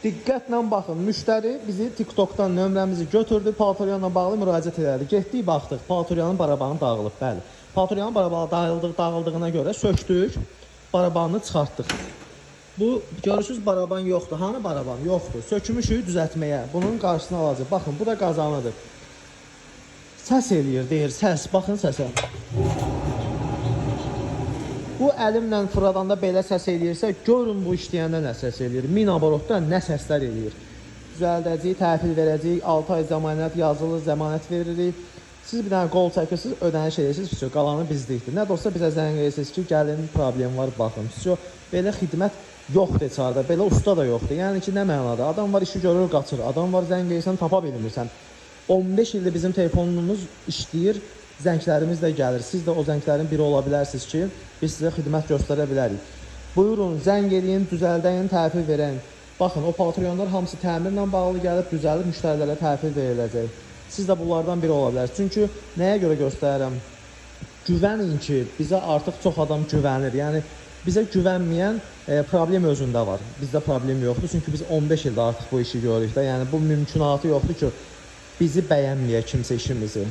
Diqqətlə baxın, müştəri bizi TikTokdan nömrəmizi götürdü, Paltoryanla bağlı müraciət elədi. Getdik, baxdıq, Paltoryanın barabanı dağılıb, bəli. Paltoryanın barabanı dağıldığına görə söktük, barabanını çıxartdıq. Bu, görürsünüz, baraban yoxdur. Hanı baraban? Yoxdur. Sökmüşük düzəltməyə. Bunun qarşısını alacaq. Baxın, bu da qazanıdır. Səs eləyir, deyir, səs. Baxın səsə. Bu əlimlə fırladanda belə səs eləyirsə, görün bu işləyəndə nə səs eləyir. Min aborotda nə səslər eləyir. Düzəldəcəyik, təhvil verəcəyik, 6 ay zəmanət yazılı, zəmanət veririk. Siz bir dənə qol çəkirsiniz, ödəniş edirsiniz, qalanı bizdikdir. Nə də olsa bizə zəng edirsiniz ki, gəlin, problem var, baxın. Belə xidmət yoxdur içəridə, belə usta da yoxdur. Yəni ki, nə mənada? Adam var, işi görür, qaçır. Adam var, zəng edirsən, tapa bilmirsən. 15 ildir bizim telefonumuz işləyir. Zənglərimiz də gəlir. Siz də o zənglərin biri ola bilərsiniz ki, biz sizə xidmət göstərə bilərik. Buyurun, zəng edin, düzəldəyin, təhvil verən. Baxın, o paltoryonlar hamısı təmirlə bağlı gəlib, düzəlib, müştərilərə təhvil veriləcək. Siz də bunlardan biri ola bilərsiniz. Çünki nəyə görə göstərirəm? Güvənin ki, bizə artıq çox adam güvənir. Yəni, bizə güvənməyən problem özündə var. Bizdə problem yoxdur. Çünki biz 15 ildə artıq bu işi görürük də. Yəni, bu mümkünatı yoxdur ki, bizi bəyənməyək kimsə işimizi.